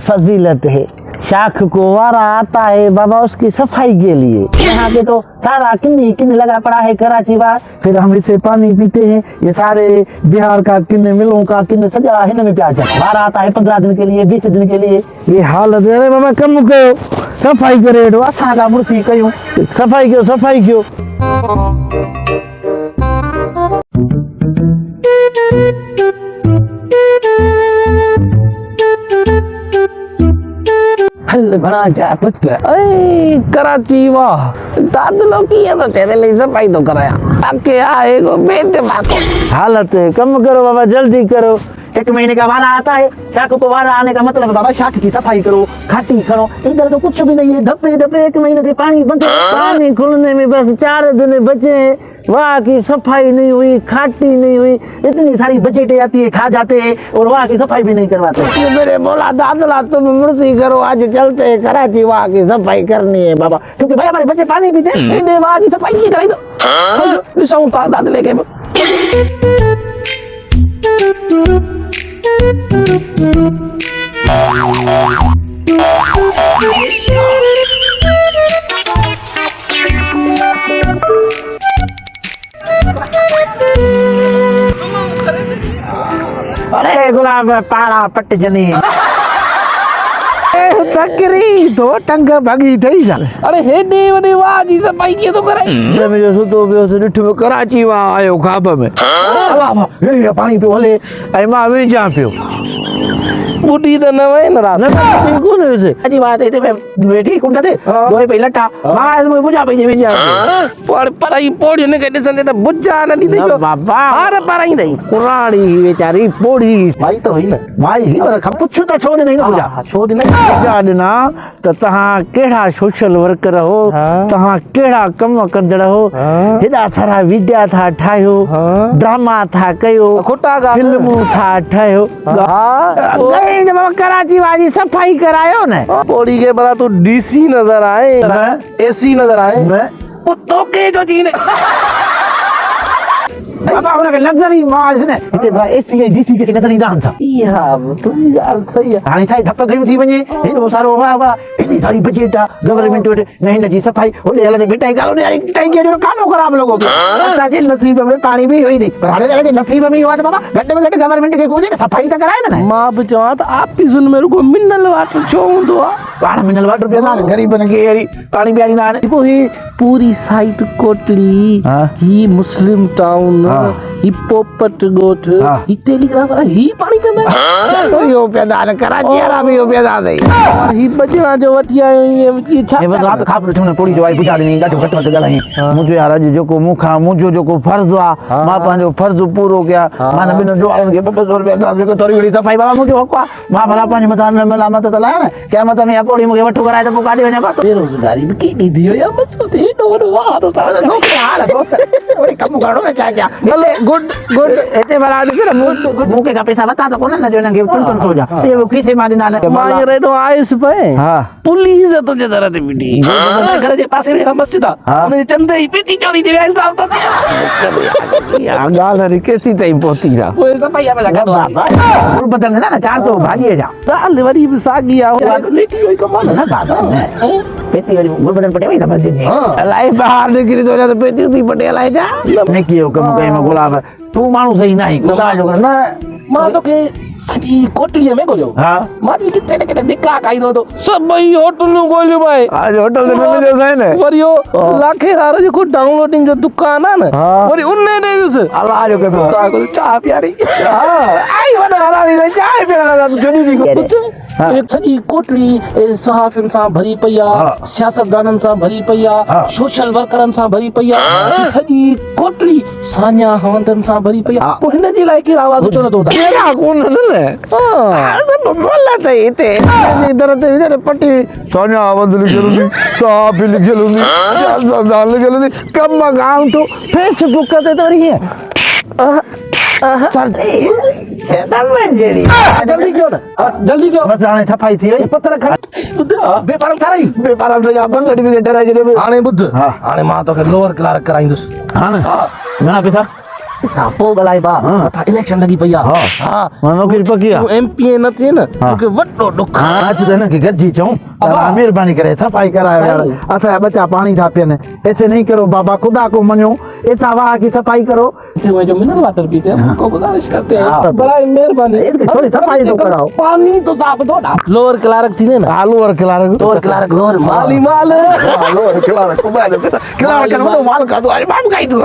फजीलत है। शाख को वारा आता है बाबा उसकी सफाई के लिए। यहाँ पे तो सारा किन्नी किन्नी लगा पड़ा है कराची बाग, फिर हम इससे पानी पीते हैं। ये सारे बिहार का किन्ने मिलों का किन्ने सजा है में प्याज वारा आता है 15 दिन के लिए 20 दिन के लिए। ये हालत है। अरे बाबा कम करो सफाई करे असा का मुर्सी कयूं सफाई क्यों हल बना जा पुत्र। ए कराची वाह दादलो की ये तो तेरे लिए सफाई तो कराया आके आए गो बेटे माको हालत है। कम करो बाबा जल्दी करो। 1 महीने का वारा आता है। शाख को वारा आने का मतलब बाबा शाख की सफाई करो खाटी करो। इधर तो कुछ भी नहीं है। धप्पे 1 महीने से पानी बंद पानी खुलने में बस 4 दिन बचे। वहाँ की सफाई नहीं हुई खाटी नहीं हुई। इतनी सारी बजटें आती है खा जाते हैं और वहाँ की सफाई भी नहीं करवाते। मेरे बोला दादला तुम मुर्सी करो आज चलते हैं कराची वहाँ की सफाई करनी है बाबा क्योंकि भाई हमारे बच्चे पानी पीते हैं वहाँ की सफाई नहीं कराई तो दादले के अरे गुलाब पाड़ा पट जनी तकरी तो टंग भगी थई जा। अरे हेडे वडे वाह जी सफाई के तो करे मैं जो सुतो बियो से डिठ में कराची वा आयो खाब में अल्लाह ये पानी पियो हले आई मां वे जा पियो बूटी तो न वे न रात न कोन है अजी बात है ते बेटी कुंडा दे दोय पे लटा मां इसमें बुझा पे जे जा पर आई पोड़ी ने के संदे तो बुझा न दी दे बाबा अरे पर आई दई कुराड़ी बेचारी पोड़ी भाई तो होई न भाई ही पर पुछ तो छोड़ नहीं न बुझा छोड़ नहीं जाना तो तहां केड़ा सोशल वर्कर हो तहां केड़ा कम कंदड़ हो हेडा सारा विद्या था ठायो ड्रामा था कयो फिल्मू था ठायो गए जब कराची वाली सफाई करायो न पोड़ी के बड़ा तो डीसी नजर आए एसी नजर आए तो के जो चीज बाबा उनके लग्जरी माल ने इते बा एसी डीसी के नजर ईंदा था इहा तो गाल सही है हाणे ठाई धप गई थी वने हेडो सारो वाह एडी सारी बजट गवर्नमेंट वटे नहीं नजी सफाई ओले हले बेटा गालो ने यार टाई के जो कानो खराब लोगों के अच्छा जे नसीब में पानी भी होई नहीं पर हाले जे नसीब में हुआ तो बाबा गड्ढे में गड्ढे गवर्नमेंट के कोने सफाई तो कराए ना मां बचवा तो आप भी सुन मेरे को मिनरल वाटर छो दो पानी मिनरल वाटर पे ना गरीब बन के यारी पानी भी ना देखो ये पूरी साइट कोटली ही मुस्लिम टाउन ही पोपट गोठ ही टेलीग्राफ ही पानी पे यो पैदा न कराची वाला भी यो पैदा दई ही बजना जो वटिया ये छा ये रात खा पर थोड़ी जो आई बुझा दी गाटो घट घट गलाई मुझे यार जो को मुखा मुझो जो को फर्ज वा मां पांजो फर्ज पूरो किया माने बिन जो आन के 200 रुपया जो को थोड़ी बड़ी सफाई बाबा मुझे हकवा मां भला पांच मत न मला मत त लाया क्या मत में पोड़ी मुके वठो कराए तो पुका दे ने बात बेरोजगारी भी की दियो या बस दे दो वाह तो हाल बड़ी कम करो ना क्या गुड एते भला फिर मुके का पैसा बता तो कोन ना जो ना के टुन सो जा ये वो किसे मारी ना मां रे तो आइस पे हां पुलिस तो जे जरा बेटी घर के पास में मस्जिद उन्हें चंदे ही पीती चोरी दे साहब तो या गाल रे कैसी तई पोती जा वो सब भैया में लगा गुड़ बदल ना 400 भाजी जा दाल वरी सागी आ लेटी होई कमाल ना दादा पेती वाली गुड़ बदल पटे भाई समझ दे लाई बाहर निकली तो जा पेती थी पटे लाई जा ने कियो कम कई में गुलाब तू मानू सही नहीं खुदा जो ना मां तो के सजी कोटली में गोलो हां मां भी कितने ने दिक्का काई दो तो सब भाई होटल नु गोलो भाई आज होटल में मिल जाए ने वरियो लाखे दार जो को डाउनलोडिंग जो दुकान है ना वरी उन्ने ने उस अल्लाह जो के चाय प्यारी हां आई वाला वाला भी चाय प्यारा जोनी दी एक सजी कोटली सहाफिन सा भरी पया सियासतदानन सा भरी पया सोशल वर्करन सा भरी पया सजी कोटली सान्या हवंदन सा भरी पया तो हिन जी लाइक आवाज चोनो तो तेरा कोन ने हां बोला तो इते इधर पट्टी सान्या हवंद लिखलुनी साफ लिखलुनी सियासतदान लिखलुनी कम गांव तो फेसबुक पे तो रही है चल जल्दी क्यों बस आने सफाई थी पत्थर खा बेपारम थाई बेपारम तो या बंद सर्टिफिकेट है जे आने बुद्ध आने मां तो के लोअर क्लार्क कराई दस हां ना पैसा સાપો ગલાય બા હા. તથા ઇલેક્શન લગી પૈયા હા. હા નોકરી પકી આ. એમપી નથી ને હા. કે વડો દુખ હા તો એને કે ગજી છું अबा। मेहरबानी करे सफाई करायो यार सही। असा बच्चा पानी था पियन ऐसे नहीं करो बाबा खुदा को मनो ऐसा वाह की सफाई करो जो मिनरल वाटर पीते हैं उनको गुजारिश करते हाँ। हैं बड़ा मेहरबानी इसकी थोड़ी सफाई तो कराओ। पानी तो साफ दो ना लोअर क्लार्क थी ने ना आलू और खिला लोअर क्लार्क लोअर माली माल आलू और खिला खिला कर वो माल खा दो अरे बाप खाई दो